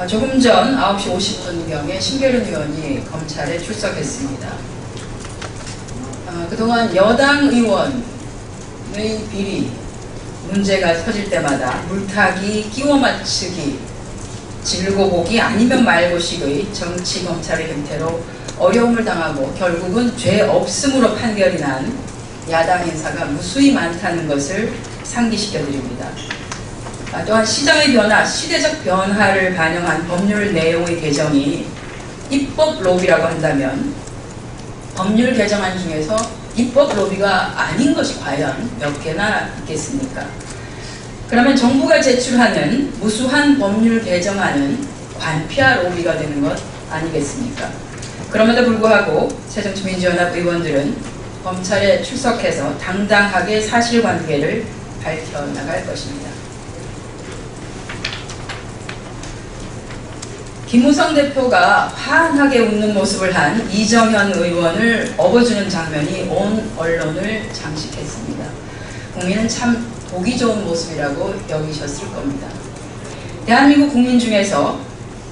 조금 전 9시 50분경에 심계륜 의원이 검찰에 출석했습니다. 그동안 여당 의원의 비리 문제가 터질 때마다 물타기, 끼워 맞추기, 질고 보기 아니면 말고식의 정치 검찰의 형태로 어려움을 당하고 결국은 죄 없음으로 판결이 난 야당 인사가 무수히 많다는 것을 상기시켜 드립니다. 또한 시장의 변화, 시대적 변화를 반영한 법률 내용의 개정이 입법 로비라고 한다면 법률 개정안 중에서 입법 로비가 아닌 것이 과연 몇 개나 있겠습니까? 그러면 정부가 제출하는 무수한 법률 개정안은 관피아 로비가 되는 것 아니겠습니까? 그럼에도 불구하고 새정치민주연합 의원들은 검찰에 출석해서 당당하게 사실관계를 밝혀나갈 것입니다. 김무성 대표가 환하게 웃는 모습을 한 이정현 의원을 업어주는 장면이 온 언론을 장식했습니다. 국민은 참 보기 좋은 모습이라고 여기셨을 겁니다. 대한민국 국민 중에서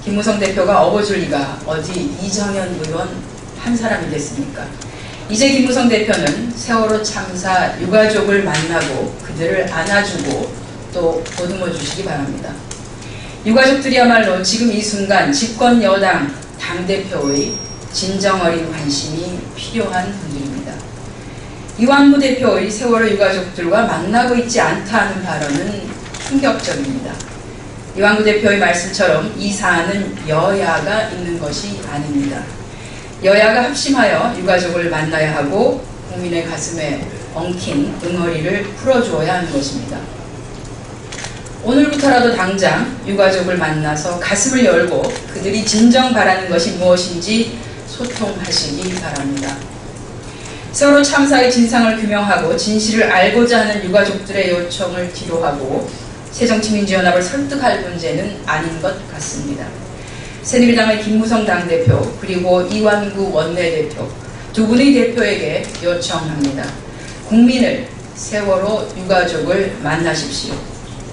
김무성 대표가 업어줄 리가 어디 이정현 의원 한 사람이겠습니까? 이제 김무성 대표는 세월호 참사 유가족을 만나고 그들을 안아주고 또 보듬어 주시기 바랍니다. 유가족들이야말로 지금 이 순간 집권 여당 당대표의 진정어린 관심이 필요한 분들입니다. 이완구 대표의 세월호 유가족들과 만나고 있지 않다는 발언은 충격적입니다. 이완구 대표의 말씀처럼 이 사안은 여야가 있는 것이 아닙니다. 여야가 합심하여 유가족을 만나야 하고 국민의 가슴에 엉킨 응어리를 풀어주어야 하는 것입니다. 오늘부터라도 당장 유가족을 만나서 가슴을 열고 그들이 진정 바라는 것이 무엇인지 소통하시기 바랍니다. 세월호 참사의 진상을 규명하고 진실을 알고자 하는 유가족들의 요청을 뒤로하고 새정치민주연합을 설득할 문제는 아닌 것 같습니다. 새누리당의 김무성 당대표 그리고 이완구 원내대표 두 분의 대표에게 요청합니다. 국민을 세월호 유가족을 만나십시오.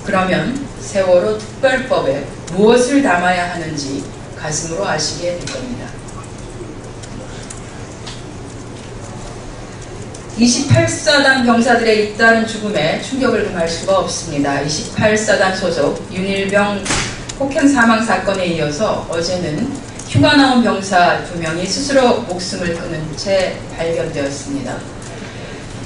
그러면 세월호 특별법에 무엇을 담아야 하는지 가슴으로 아시게 될 겁니다. 28사단 병사들의 잇따른 죽음에 충격을 금할 수가 없습니다. 28사단 소속 윤일병 폭행 사망 사건에 이어서 어제는 휴가 나온 병사 2명이 스스로 목숨을 끊은 채 발견되었습니다.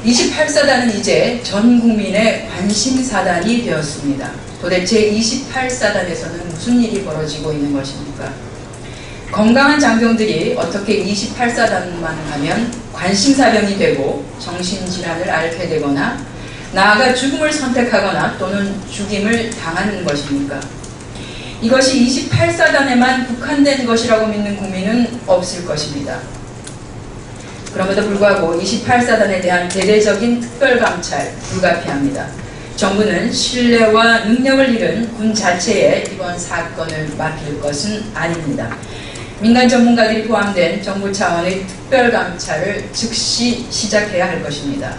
28사단은 이제 전 국민의 관심사단이 되었습니다. 도대체 28사단에서는 무슨 일이 벌어지고 있는 것입니까? 건강한 장병들이 어떻게 28사단만 가면 관심사병이 되고 정신질환을 앓게 되거나 나아가 죽음을 선택하거나 또는 죽임을 당하는 것입니까? 이것이 28사단에만 국한된 것이라고 믿는 국민은 없을 것입니다. 그럼에도 불구하고 28사단에 대한 대대적인 특별감찰 불가피합니다. 정부는 신뢰와 능력을 잃은 군 자체에 이번 사건을 맡길 것은 아닙니다. 민간 전문가들이 포함된 정부 차원의 특별감찰을 즉시 시작해야 할 것입니다.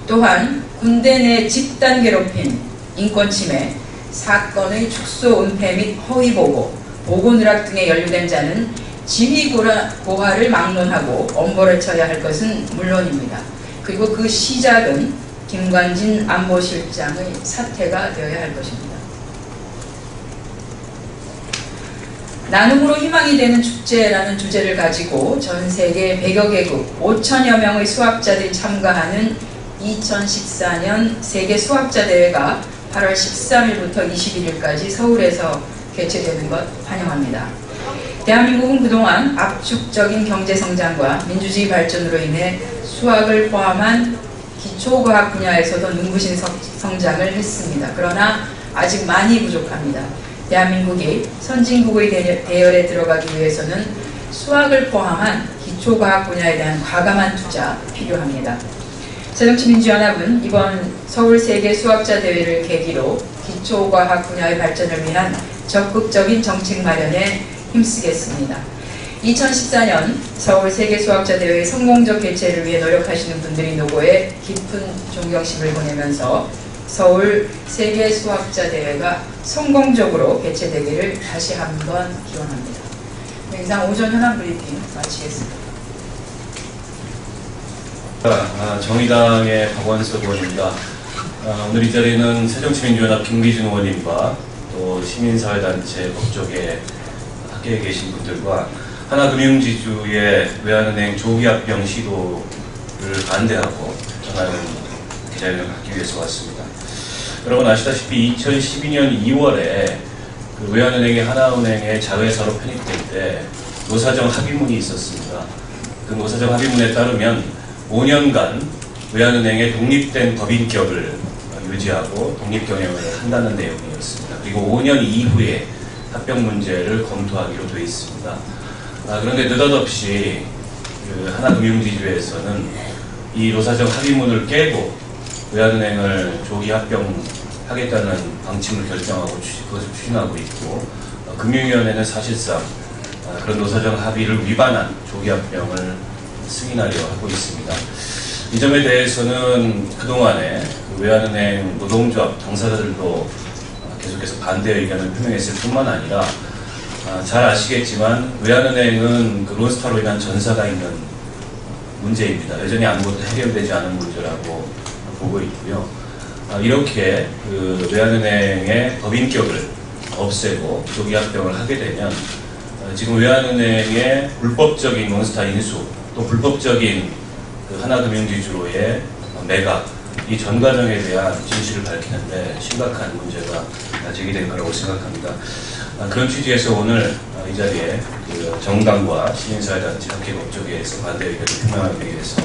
또한 군대 내 집단 괴롭힘, 인권침해, 사건의 축소 은폐 및 허위 보고, 보고 누락 등에 연루된 자는 지휘 고하를 막론하고 엄벌에 처해야 할 것은 물론입니다. 그리고 그 시작은 김관진 안보실장의 사퇴가 되어야 할 것입니다. 나눔으로 희망이 되는 축제라는 주제를 가지고 전 세계 100여 개국 5천여 명의 수학자들이 참가하는 2014년 세계 수학자 대회가 8월 13일부터 21일까지 서울에서 개최되는 것 환영합니다. 대한민국은 그동안 압축적인 경제성장과 민주주의 발전으로 인해 수학을 포함한 기초과학 분야에서도 눈부신 성장을 했습니다. 그러나 아직 많이 부족합니다. 대한민국이 선진국의 대열에 들어가기 위해서는 수학을 포함한 기초과학 분야에 대한 과감한 투자 필요합니다. 새정치민주연합은 이번 서울 세계 수학자 대회를 계기로 기초과학 분야의 발전을 위한 적극적인 정책 마련에 힘쓰겠습니다. 2014년 서울 세계수학자 대회의 성공적 개최를 위해 노력하시는 분들이 노고에 깊은 존경심을 보내면서 서울 세계 수학자 대회가 성공적으로 개최되기를 다시 한번 기원합니다. 이상 오전 현안 브리핑 마치겠습니다. 정의당의 박원석 의원입니다. 오늘 이 자리는 새정치민주연합 김기준 의원님과 또 시민사회단체 법조계 학계에 계신 분들과 하나금융지주의 외환은행 조기합병 시도를 반대하고 전하는 기자회견을 갖기 위해서 왔습니다. 여러분 아시다시피 2012년 2월에 그 외환은행이 하나은행의 자회사로 편입될 때 노사정 합의문이 있었습니다. 그 노사정 합의문에 따르면 5년간 외환은행의 독립된 법인격을 유지하고 독립경영을 한다는 내용이었습니다. 그리고 5년 이후에 합병 문제를 검토하기로 되어 있습니다. 그런데 느닷없이 그 하나금융지주에서는 이 노사정 합의문을 깨고 외환은행을 조기 합병하겠다는 방침을 결정하고 그것을 추진하고 있고, 금융위원회는 사실상 그런 노사정 합의를 위반한 조기 합병을 승인하려 하고 있습니다. 이 점에 대해서는 그동안에 그 외환은행 노동조합 당사자들도 계속해서 반대 의견을 표명했을 뿐만 아니라 잘 아시겠지만 외환은행은 그 론스타로 인한 전사가 있는 문제입니다. 여전히 아무것도 해결되지 않은 문제라고 보고 있고요. 이렇게 그 외환은행의 법인격을 없애고 조기 합병을 하게 되면 지금 외환은행의 불법적인 론스타 인수 또 불법적인 그 하나금융지주로의 매각 이 전 과정에 대한 진실을 밝히는데 심각한 문제가 제기될 거라고 생각합니다. 그런 취지에서 오늘 이 자리에 그 정당과 시민사회단체 학계법조계에서 반대 의견을 표명하기 위해서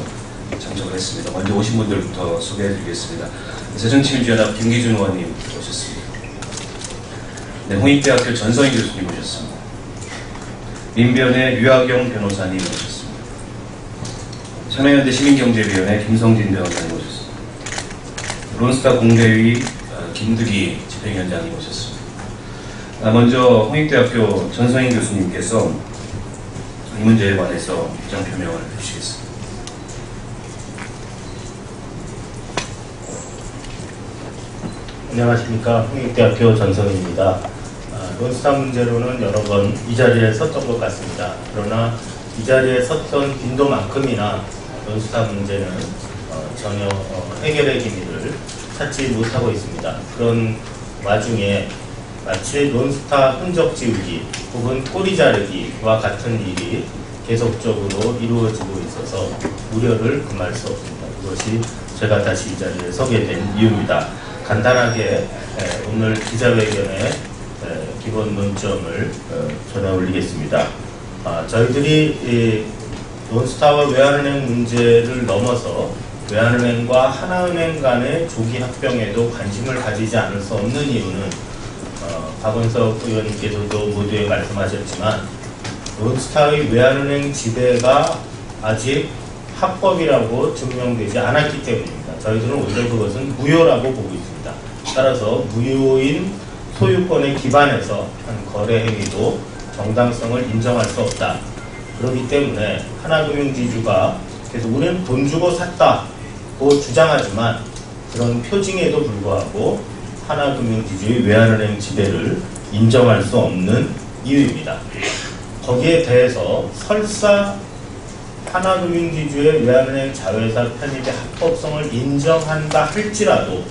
참석을 했습니다. 먼저 오신 분들부터 소개해드리겠습니다. 새정치민주연합 김기준 의원님 오셨습니다. 네, 홍익대학교 전성희 교수님 오셨습니다. 민변의 유학영 변호사님 오셨습니다. 참여연대 시민경제위원회 김성진 변호사님 오셨습니다. 론스타 공대위 김득희 집행위원장님 오셨습니다. 먼저 홍익대학교 전성희 교수님께서 이 문제에 관해서 입장 표명을 해주시겠습니다. 안녕하십니까. 홍익대학교 전성희입니다. 론스타 문제로는 여러 번 이 자리에 섰던 것 같습니다. 그러나 이 자리에 섰던 빈도만큼이나 론스타 문제는 전혀 해결의 기미를 찾지 못하고 있습니다. 그런 와중에 마치 론스타 흔적 지우기 혹은 꼬리 자르기와 같은 일이 계속적으로 이루어지고 있어서 우려를 금할 수 없습니다. 그것이 제가 다시 이 자리에 서게 된 이유입니다. 간단하게 오늘 기자회견의 기본 논점을 전해 올리겠습니다. 저희들이 론스타와 외환은행 문제를 넘어서 외환은행과 하나은행 간의 조기 합병에도 관심을 가지지 않을 수 없는 이유는 박원석 의원님께서도 모두에 말씀하셨지만 론스타의 외환은행 지배가 아직 합법이라고 증명되지 않았기 때문입니다. 저희들은 오히려 그것은 무효라고 보고 있습니다. 따라서 무효인 소유권에 기반해서 한 거래 행위도 정당성을 인정할 수 없다. 그렇기 때문에 하나금융지주가 계속 우리는 돈 주고 샀다고 주장하지만 그런 표징에도 불구하고 하나금융지주의 외환은행 지배를 인정할 수 없는 이유입니다. 거기에 대해서 설사 하나금융지주의 외환은행 자회사 편입의 합법성을 인정한다 할지라도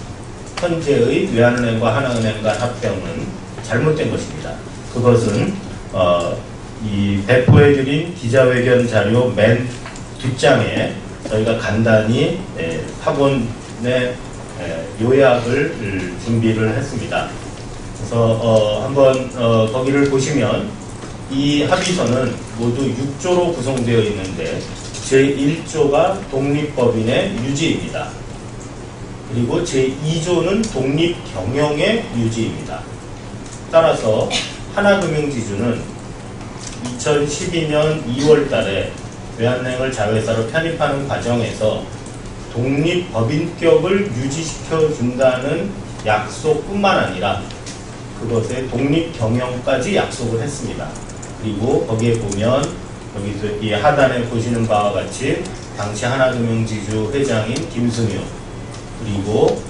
현재의 외환은행과 하나은행 간 합병은 잘못된 것입니다. 그것은 이 배포해드린 기자회견 자료 맨 뒷장에 저희가 간단히 학원의 요약을 준비를 했습니다. 그래서 한번 거기를 보시면 이 합의서는 모두 6조로 구성되어 있는데 제1조가 독립법인의 유지입니다. 그리고 제2조는 독립경영의 유지입니다. 따라서 하나금융지주는 2012년 2월 달에 외환은행을 자회사로 편입하는 과정에서 독립법인격을 유지시켜준다는 약속뿐만 아니라 그것의 독립경영까지 약속을 했습니다. 그리고 거기에 보면 여기서 이 하단에 보시는 바와 같이 당시 하나금융지주 회장인 김승유 그리고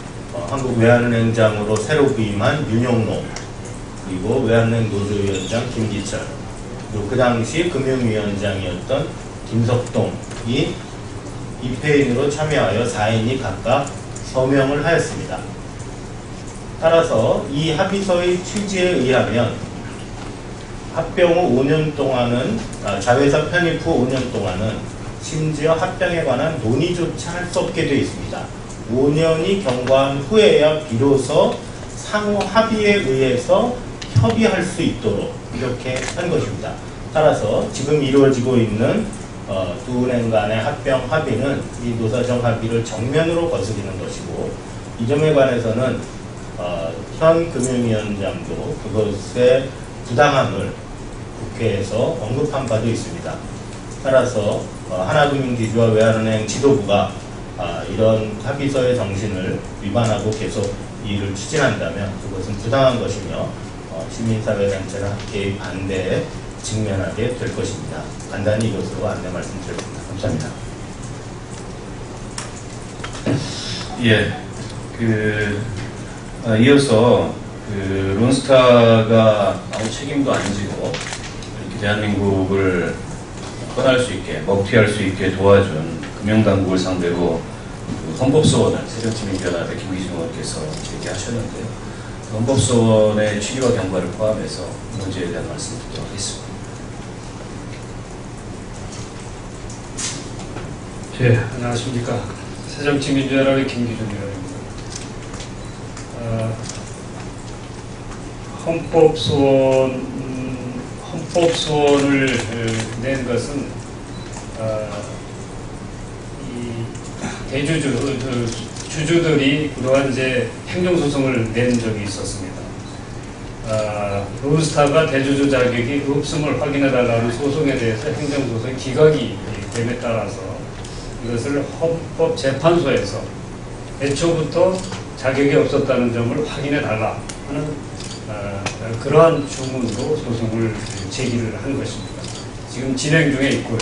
한국 외환은행장으로 새로 부임한 윤영로, 그리고 외환은행 노조위원장 김기철, 그리고 그 당시 금융위원장이었던 김석동이 입회인으로 참여하여 4인이 각각 서명을 하였습니다. 따라서 이 합의서의 취지에 의하면 합병 후 5년 동안은 자회사 편입 후 5년 동안은 심지어 합병에 관한 논의조차 할 수 없게 되어 있습니다. 5년이 경과한 후에야 비로소 상호 합의에 의해서 협의할 수 있도록 이렇게 한 것입니다. 따라서 지금 이루어지고 있는 두 은행 간의 합병 합의는 이 노사정 합의를 정면으로 거스르는 것이고, 이 점에 관해서는 현 금융위원장도 그것의 부당함을 국회에서 언급한 바도 있습니다. 따라서 하나금융지주와 외환은행 지도부가 이런 합의서의 정신을 위반하고 계속 일을 추진한다면 그것은 부당한 것이며 시민사회단체는 학계의 반대에 직면하게 될 것입니다. 간단히 이것으로 안내 말씀드렸습니다. 감사합니다. 예, 이어서 론스타가 아무 책임도 안 지고 이렇게 대한민국을 떠날 수 있게, 먹튀할 수 있게 도와준 금융당국을 상대로 헌법소원을 새정치민주연합의 김기준 의원께서 제기하셨는데요. 헌법소원의 취지와 경과를 포함해서 문제에 대한 말씀 드리도록 하겠습니다. 예, 안녕하십니까. 새정치민주연합의 김기준 의원입니다. 헌법소원을 낸 것은 이 주주들이 그동안 이제 행정소송을 낸 적이 있었습니다. 론스타가 대주주 자격이 없음을 확인해달라는 소송에 대해서 행정소송 기각이 됨에 따라서 이것을 헌법재판소에서 애초부터 자격이 없었다는 점을 확인해달라 하는 그러한 주문으로 소송을 제기를 한 것입니다. 지금 진행 중에 있고요.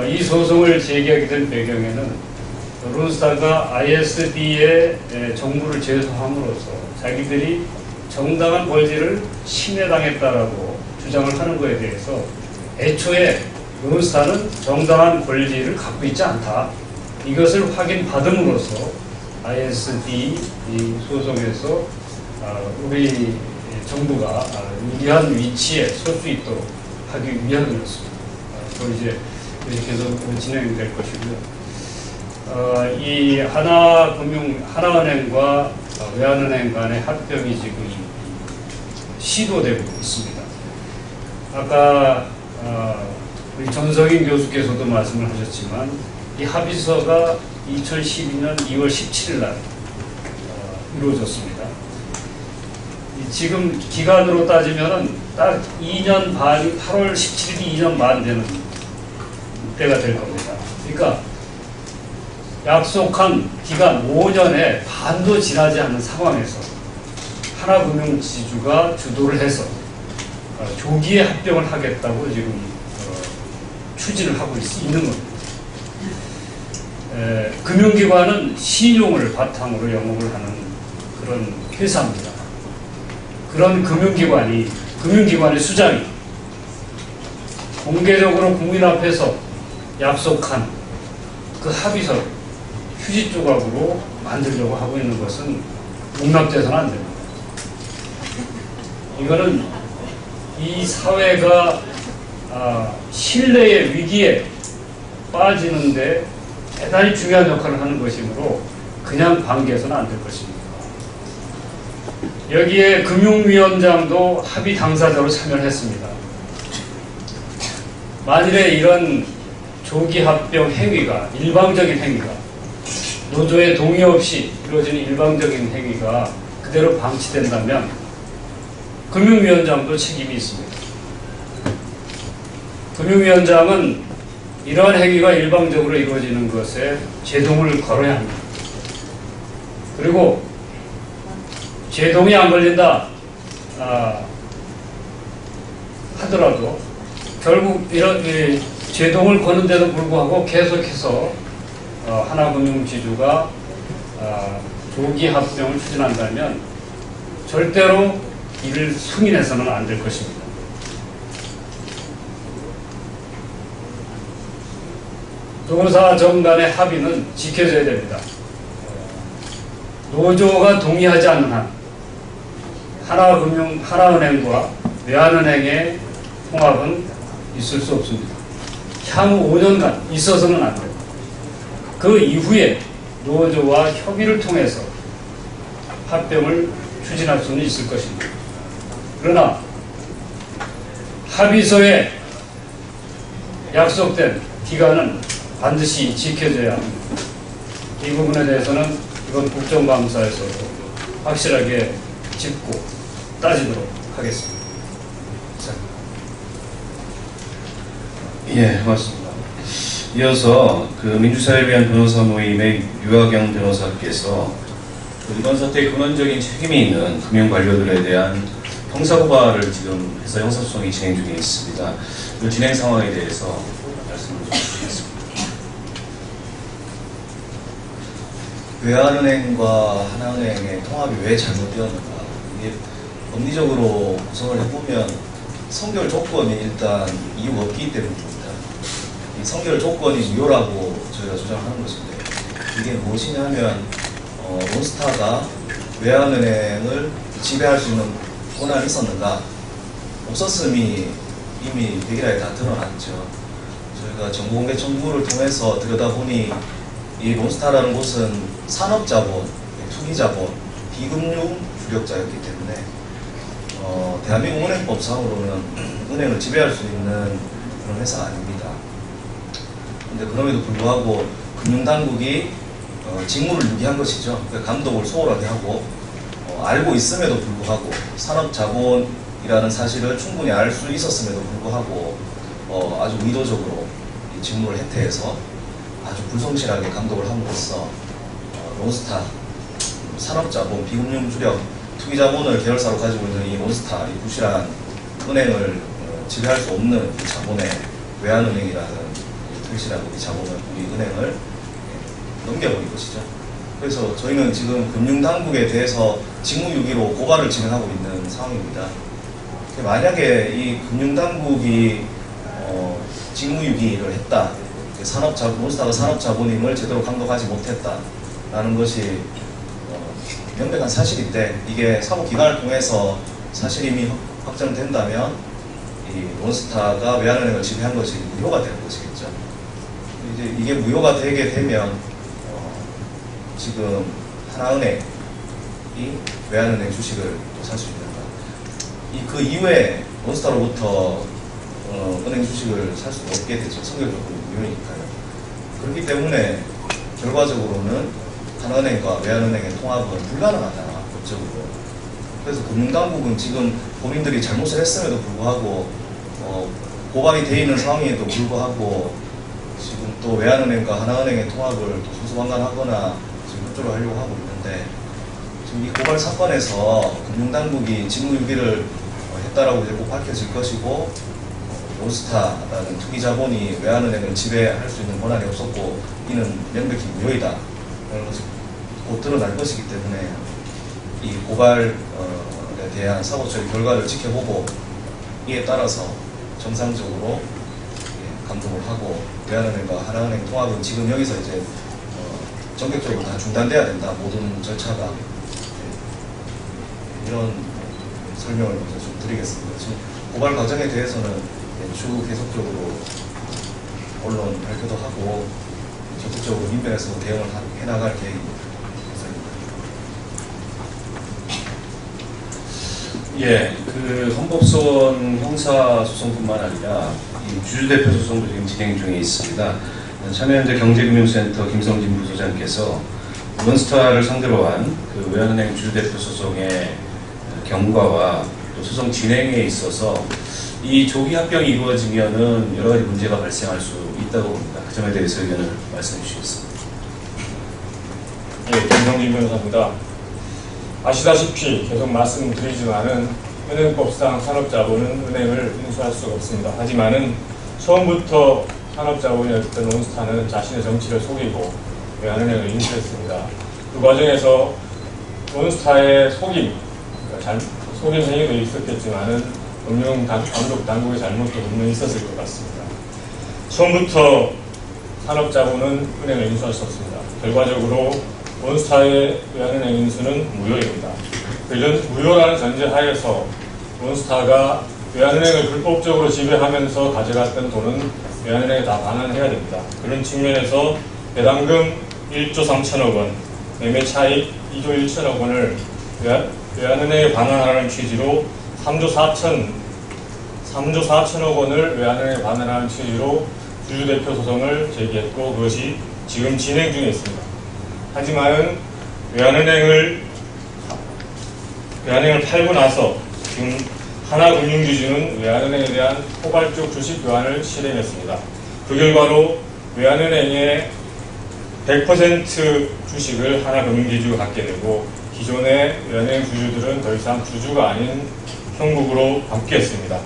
이 소송을 제기하게 된 배경에는 론스타가 ISD에 정부를 제소함으로써 자기들이 정당한 권리를 침해당했다라고 주장을 하는 것에 대해서 애초에 론스타는 정당한 권리를 갖고 있지 않다. 이것을 확인받음으로써 ISD 소송에서 우리 정부가 유리한 위치에 설 수 있도록 하기 위함이었습니다. 또 이제 이렇게 해서 진행될 것이고요. 이 하나은행과 외환은행 간의 합병이 지금 시도되고 있습니다. 아까 우리 전성인 교수께서도 말씀을 하셨지만 이 합의서가 2012년 2월 17일 날 이루어졌습니다. 지금 기간으로 따지면은 딱 2년 반, 8월 17일이 2년 반 되는 때가 될 겁니다. 그러니까 약속한 기간 5년에 반도 지나지 않는 상황에서 하나금융지주가 주도를 해서 조기에 합병을 하겠다고 지금 추진을 하고 있는 겁니다. 금융기관은 신용을 바탕으로 영업을 하는 그런 회사입니다. 그런 금융기관의 수장이 공개적으로 국민 앞에서 약속한 그 합의서 휴지 조각으로 만들려고 하고 있는 것은 용납돼서는 안 됩니다. 이거는 이 사회가 신뢰의 위기에 빠지는데 대단히 중요한 역할을 하는 것이므로 그냥 방기해서는 안 될 것입니다. 여기에 금융위원장도 합의 당사자로 참여를 했습니다. 만일에 이런 조기 합병 행위가, 일방적인 행위가, 노조의 동의 없이 이루어지는 일방적인 행위가 그대로 방치된다면 금융위원장도 책임이 있습니다. 금융위원장은 이러한 행위가 일방적으로 이루어지는 것에 제동을 걸어야 합니다. 그리고 제동이 안 걸린다 하더라도 결국 이런 제동을 거는데도 불구하고 계속해서 하나금융지주가 조기 합병을 추진한다면 절대로 이를 승인해서는 안 될 것입니다. 노사 정단의 합의는 지켜져야 됩니다. 노조가 동의하지 않는 한 하나은행과 외환은행의 통합은 있을 수 없습니다. 향후 5년간 있어서는 안 됩니다. 그 이후에 노조와 협의를 통해서 합병을 추진할 수는 있을 것입니다. 그러나 합의서에 약속된 기간은 반드시 지켜져야 합니다. 이 부분에 대해서는 이번 국정감사에서도 확실하게 짚고 따지도록 하겠습니다. 예, 고맙습니다. 이어서 그 민주사회를 위한 변호사 모임의 유하경 변호사께서 이번 사태의 근원적인 책임이 있는 금융 관료들에 대한 형사고발을 지금 해서 형사소송이 진행 중에 있습니다. 그 진행 상황에 대해서 말씀을 좀 드리겠습니다. 외환은행과 하나은행의 통합이 왜 잘못되었는가? 이게 법리적으로 구성을 해보면 성결 조건이 일단 이유가 없기 때문입니다. 이 성결 조건이 무효라고 저희가 주장하는 것인데 이게 무엇이냐면 론스타가 외환은행을 지배할 수 있는 권한이 있었는가? 없었음이 이미 백일하에 다 드러났죠. 저희가 정보공개 청구를 통해서 들여다보니 이 론스타라는 곳은 산업자본, 투기자본, 비금융 주력자였기 때문에 대한민국 은행법상으로는 은행을 지배할 수 있는 그런 회사가 아닙니다. 근데 그럼에도 불구하고 금융당국이 직무를 유기한 것이죠. 그러니까 감독을 소홀하게 하고 알고 있음에도 불구하고 산업자본이라는 사실을 충분히 알 수 있었음에도 불구하고 아주 의도적으로 이 직무를 해태해서 아주 불성실하게 감독을 함으로써 론스타, 산업자본, 비금융 주력, 투기자본을 계열사로 가지고 있는 이 론스타, 이 부실한 은행을 지배할 수 없는 이 자본의 외환은행이라는 불실한 이 자본을 우리 은행을 넘겨버린 것이죠. 그래서 저희는 지금 금융당국에 대해서 직무유기로 고발을 진행하고 있는 상황입니다. 만약에 이 금융당국이 직무유기를 했다, 론스타가 산업자본임을 제대로 감독하지 못했다라는 것이 명백한 사실인데 이게 사법기관을 통해서 사실임이 확정된다면 이 론스타가 외환은행을 지배한 것이 무효가 되는 것이겠죠. 이제 이게 무효가 되게 되면 지금 하나은행이 외환은행 주식을 또 살 수 있는가? 그 이후에 론스타로부터 은행 주식을 살 수가 없게 되죠. 성격적으로 무효니까요. 그렇기 때문에 결과적으로는 하나은행과 외환은행의 통합은 불가능하다, 법적으로. 그래서 금융당국은 지금 본인들이 잘못을 했음에도 불구하고 고발이 돼 있는 상황에도 불구하고 지금 또 외환은행과 하나은행의 통합을 또 수수방관하거나 지금 협조를 하려고 하고 있는데 지금 이 고발 사건에서 금융당국이 직무유기를 했다라고 이제 꼭 밝혀질 것이고 론스타라는 투기자본이 외환은행을 지배할 수 있는 권한이 없었고 이는 명백히 무효이다 라는 것이 곧 드러날 것이기 때문에 이 고발에 대한 사법적인 결과를 지켜보고 이에 따라서 정상적으로 감독을 하고 외환은행과 하나은행 통합은 지금 여기서 이제 전격적으로 다 중단돼야 된다, 모든 절차가. 이런 설명을 먼저 좀 드리겠습니다. 지금 고발 과정에 대해서는 추후 계속적으로 언론 발표도 하고 적극적으로 민변에서 대응을 해나갈 계획입니다. 예, 그 헌법소원 형사소송뿐만 아니라 이 주주대표 소송도 지금 진행 중에 있습니다. 참여연대 경제금융센터 김성진 부소장께서 론스타를 상대로 한 그 외환은행 주주대표 소송의 경과와 또 소송 진행에 있어서 이 조기 합병이 이루어지면은 여러 가지 문제가 발생할 수 있다고 봅니다. 그 점에 대해서 의견을 말씀해 주시겠습니다. 예, 김성진 변호사입니다. 아시다시피 계속 말씀드리지만은 은행법상 산업자본은 은행을 인수할 수가 없습니다. 하지만은 처음부터 산업자본이었던 론스타는 자신의 정치를 속이고 외환은행을 인수했습니다. 그 과정에서 원스타의 속임, 그러니까 속임 행위도 있었겠지만은 금융 감독 당국의 잘못도 분명히 있었을 것 같습니다. 처음부터 산업자본은 은행을 인수할 수 없습니다. 결과적으로 원스타의 외환은행 인수는 무효입니다. 이런 무효라는 전제 하에서 원스타가 외환은행을 불법적으로 지배하면서 가져갔던 돈은 외환은행에 다 반환해야 됩니다. 그런 측면에서 배당금 1조 3천억 원, 매매 차익 2조 1천억 원을 외환은행에 반환하라는 취지로 3조 4천억 원을 외환은행에 반환하는 취지로 주주대표 소송을 제기했고 그것이 지금 진행 중에 있습니다. 하지만은 외환은행을 팔고 나서 지금 하나금융지주는 외환은행에 대한 포괄적 주식 교환을 실행했습니다. 그 결과로 외환은행의 100% 주식을 하나금융지주가 갖게 되고 기존의 외환은행 주주들은 더 이상 주주가 아닌 형국으로 바뀌었습니다.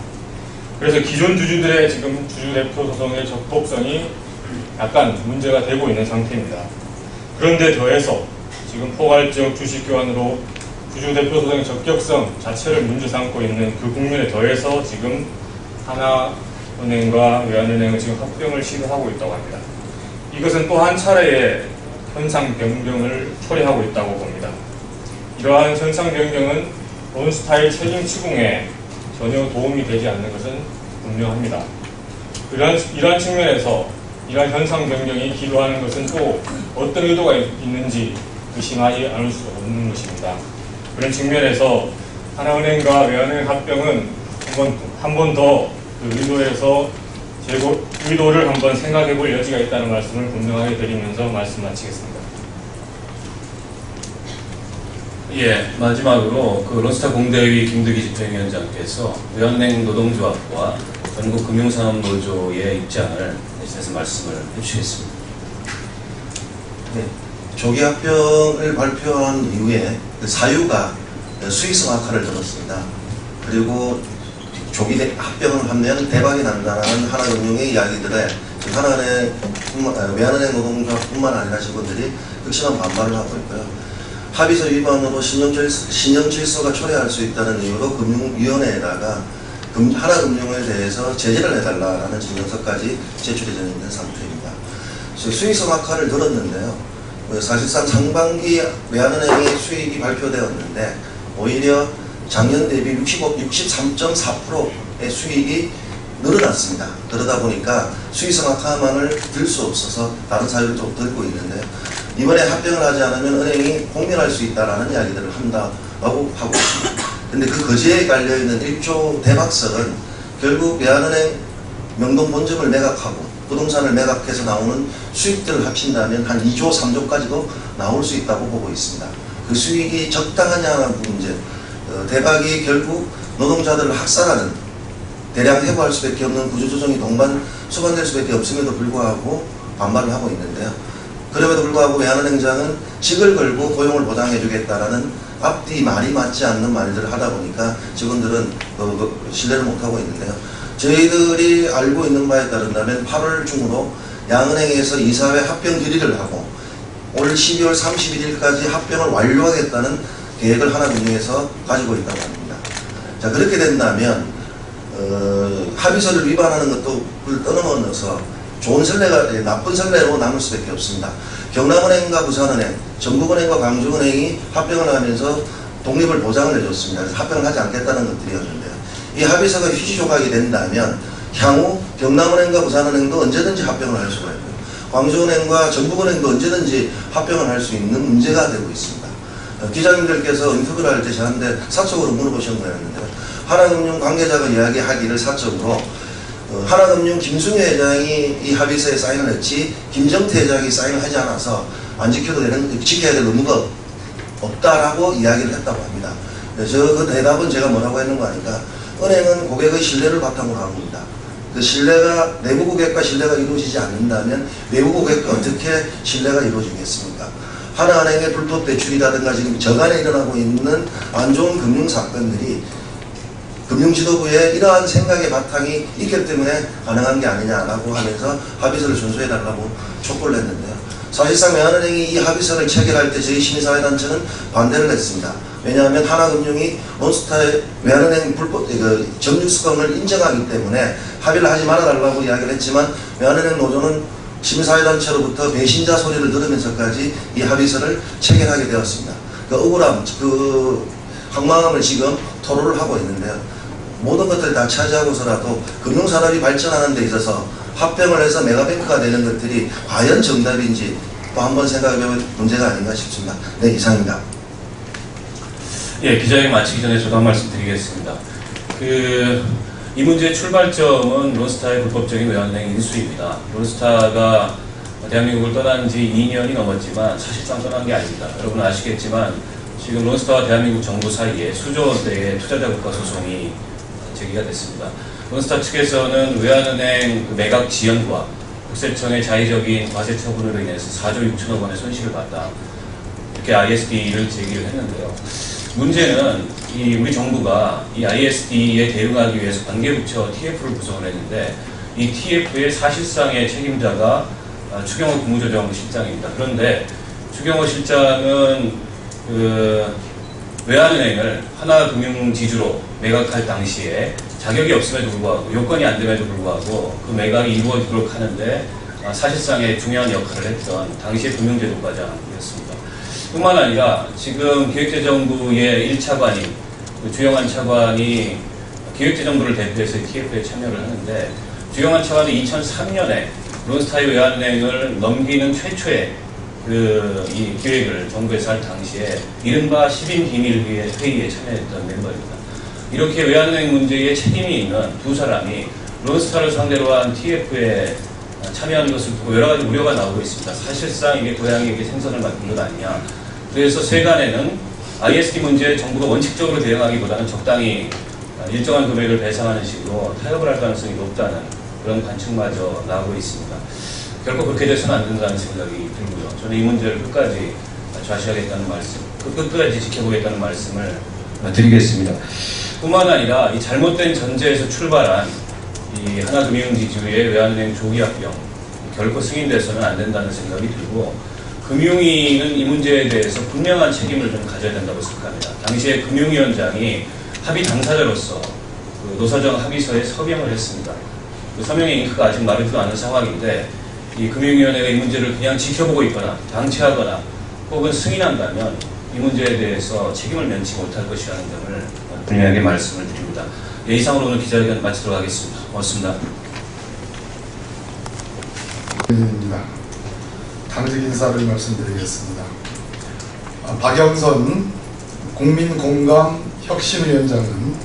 그래서 기존 주주들의 지금 주주대표 소송의 적법성이 약간 문제가 되고 있는 상태입니다. 그런데 더해서 지금 포괄적 주식 교환으로 주주대표 소송의 적격성 자체를 문제 삼고 있는 그 국면에 더해서 지금 하나은행과 외환은행은 지금 합병을 시도하고 있다고 합니다. 이것은 또 한 차례의 현상 변경을 초래하고 있다고 봅니다. 이러한 현상 변경은 원스타의 책임 추궁에 전혀 도움이 되지 않는 것은 분명합니다. 이러한 측면에서 이러한 현상 변경이 기도하는 것은 또 어떤 의도가 있는지 의심하지 않을 수 없는 것입니다. 그런 측면에서 하나은행과 외환은행 합병은 한 번 더 그 의도에서 의도를 한번 생각해 볼 여지가 있다는 말씀을 분명하게 드리면서 말씀 마치겠습니다. 예, 마지막으로 그 론스타 공대위 김득희 집행위원장께서 외환은행 노동조합과 전국금융산업노조의 입장을 대신해서 말씀을 해주시겠습니다. 네, 조기 합병을 발표한 이후에 그 사유가 수익성 악화를 들었습니다. 그리고 조기 합병을 하면 대박이 난다는 하나금융의 이야기들에 하나은행, 외환은행 노동조합뿐만 아니라 직원들이 극심한 반발을 하고 있고요. 합의서 위반으로 신용질서가 초래할 수 있다는 이유로 금융위원회에다가 하나금융에 대해서 제재를 해달라는 진정서까지 제출이 되어 있는 상태입니다. 수익성 악화를 들었는데요. 사실상 상반기 외환은행의 수익이 발표되었는데 오히려 작년 대비 63.4%의 수익이 늘어났습니다. 그러다 보니까 수익성 악화만을 들 수 없어서 다른 사유를 좀 들고 있는데요. 이번에 합병을 하지 않으면 은행이 공멸할 수 있다는 이야기들을 한다고 하고 있습니다. 근데 그 거지에 깔려있는 1조 대박설은 결국 외환은행 명동 본점을 매각하고 부동산을 매각해서 나오는 수익들을 합친다면 한 2조, 3조까지도 나올 수 있다고 보고 있습니다. 그 수익이 적당하냐는 문제, 대박이 결국 노동자들을 학살하는, 대량 해고할 수밖에 없는 구조조정이 수반될 수밖에 없음에도 불구하고 반발을 하고 있는데요. 그럼에도 불구하고 외환은행장은 직을 걸고 고용을 보장해주겠다라는 앞뒤 말이 맞지 않는 말들을 하다 보니까 직원들은 신뢰를 못하고 있는데요. 저희들이 알고 있는 바에 따른다면 8월 중으로 양은행에서 이사회 합병 결의를 하고 올 12월 31일까지 합병을 완료하겠다는 계획을 하나금융에서 가지고 있다고 합니다. 자, 그렇게 된다면 합의서를 위반하는 것도 떠넘어서 좋은 선례가 나쁜 선례로 남을 수밖에 없습니다. 경남은행과 부산은행, 전국은행과 광주은행이 합병을 하면서 독립을 보장을 해줬습니다. 그래서 합병을 하지 않겠다는 것들이었는데요. 이 합의서가 휴지 조각이 된다면 향후 경남은행과 부산은행도 언제든지 합병을 할 수가 있고요. 광주은행과 전국은행도 언제든지 합병을 할 수 있는 문제가 되고 있습니다. 기자님들께서 인터뷰를 할 때 저한테 사적으로 물어보신 거였는데요. 하나금융 관계자가 이야기하기를 사적으로 하나금융 김승효 회장이 이 합의서에 사인을 했지 김정태 회장이 사인을 하지 않아서 안 지켜야 될 의무가 없다라고 이야기를 했다고 합니다. 그 대답은 제가 뭐라고 했는가 하니까 은행은 고객의 신뢰를 바탕으로 합니다. 그 신뢰가 내부 고객과 신뢰가 이루어지지 않는다면 외부 고객과 어떻게 신뢰가 이루어지겠습니까? 하나은행의 불법 대출이라든가 지금 저간에 일어나고 있는 안 좋은 금융 사건들이 금융지도부에 이러한 생각의 바탕이 있기 때문에 가능한 게 아니냐라고 하면서 합의서를 준수해달라고 촉구를 했는데요. 사실상 외환은행이 이 합의서를 체결할 때 저희 시민사회단체는 반대를 했습니다. 왜냐하면 하나금융이 론스타의 외환은행 불법 점유수권을 인정하기 때문에 합의를 하지 말아달라고 이야기를 했지만 외환은행 노조는 시민사회단체로부터 배신자 소리를 들으면서까지 이 합의서를 체결하게 되었습니다. 그 억울함, 그 황망함을 지금 토로를 하고 있는데요. 모든 것들을 다 차지하고서라도 금융산업이 발전하는 데 있어서 합병을 해서 메가뱅크가 되는 것들이 과연 정답인지 또 한번 생각해볼 문제가 아닌가 싶습니다. 네, 이상입니다. 예, 기자회견 마치기 전에 저도 한 말씀 드리겠습니다. 이 문제의 출발점은 론스타의 불법적인 외환은행 인수입니다. 론스타가 대한민국을 떠난 지 2년이 넘었지만 사실상 떠난 게 아닙니다. 여러분 아시겠지만 지금 론스타와 대한민국 정부 사이에 수조 원대의 투자자국가 소송이 제기가 됐습니다. 론스타 측에서는 외환은행 매각 지연과 국세청의 자의적인 과세 처분으로 인해서 4조 6천억 원의 손실을 봤다. 이렇게 ISD를 제기를 했는데요. 문제는 우리 정부가 이 ISD에 대응하기 위해서 관계부처 TF를 구성을 했는데 이 TF의 사실상의 책임자가 추경호 국무조정실장입니다. 그런데 추경호 실장은 외환은행을 하나금융지주로 매각할 당시에 자격이 없음에도 불구하고 요건이 안 됨에도 불구하고 그 매각이 이루어지도록 하는데 사실상의 중요한 역할을 했던 당시의 금융제도과장이었습니다. 뿐만 아니라 지금 기획재정부의 1차관인 주영환 차관이 기획재정부를 대표해서 TF에 참여를 하는데 주영환 차관이 2003년에 론스타의 외환은행을 넘기는 최초의 이 기획을 정부에서 할 당시에 이른바 10인 비밀회의에 참여했던 멤버입니다. 이렇게 외환은행 문제에 책임이 있는 두 사람이 론스타를 상대로 한 TF에 참여하는 것을 보고 여러 가지 우려가 나오고 있습니다. 사실상 이게 고양이에게 생선을 맡긴 것 아니냐. 그래서 세간에는 ISD 문제에 정부가 원칙적으로 대응하기보다는 적당히 일정한 금액을 배상하는 식으로 타협을 할 가능성이 높다는 그런 관측마저 나오고 있습니다. 결코 그렇게 돼서는 안 된다는 생각이 들고요. 저는 이 문제를 끝까지 좌시하겠다는 말씀, 끝까지 지켜보겠다는 말씀을 드리겠습니다. 뿐만 아니라 이 잘못된 전제에서 출발한 이 하나금융지주의 외환은행 조기합병 결코 승인돼서는 안 된다는 생각이 들고 금융위는 이 문제에 대해서 분명한 책임을 좀 가져야 된다고 생각합니다. 당시에 금융위원장이 합의 당사자로서 노사정 합의서에 서명을 했습니다. 그 서명의 잉크가 아직 마르지도 않은 상황인데 이 금융위원회가 이 문제를 그냥 지켜보고 있거나 방치하거나 혹은 승인한다면 이 문제에 대해서 책임을 면치 못할 것이라는 점을 분명하게 말씀을 드립니다. 예, 이상으로 오늘 기자회견 마치도록 하겠습니다. 고맙습니다. 입니다. 당직 인사를 말씀드리겠습니다. 박영선 국민공감혁신위원장은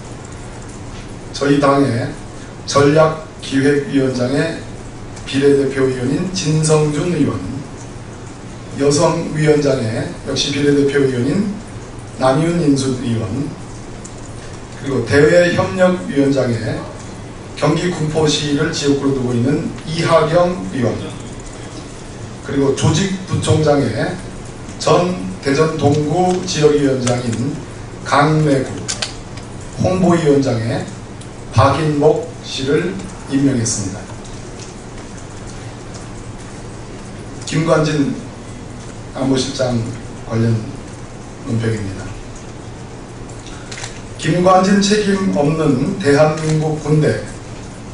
저희 당의 전략기획위원장의 비례대표위원인 진성준 의원, 여성위원장의 역시 비례대표위원인 남윤 인순 의원, 그리고 대외협력위원장의 경기 군포시를 지역구로 두고 있는 이하경 의원, 그리고 조직부총장의 전 대전 동구 지역위원장인 강래구, 홍보위원장의 박인목 씨를 임명했습니다. 김관진 안보실장 관련 논평입니다. 김관진 책임 없는 대한민국 군대,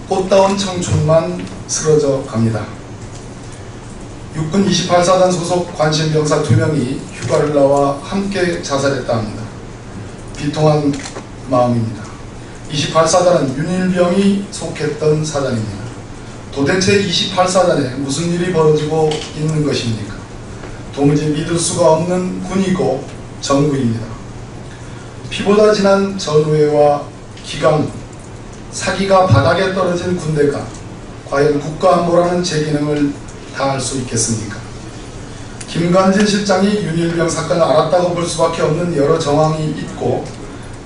꽃다운 청춘만 쓰러져 갑니다. 육군 28사단 소속 관심병사 2명이 휴가를 나와 함께 자살했다 합니다. 비통한 마음입니다. 28사단은 윤일병이 속했던 사단입니다. 도대체 28사단에 무슨 일이 벌어지고 있는 것입니까? 도무지 믿을 수가 없는 군이고 정부입니다. 피보다 진한 전우회와 기강, 사기가 바닥에 떨어진 군대가 과연 국가안보라는 제 기능을 다할 수 있겠습니까? 김관진 실장이 윤일병 사건을 알았다고 볼 수밖에 없는 여러 정황이 있고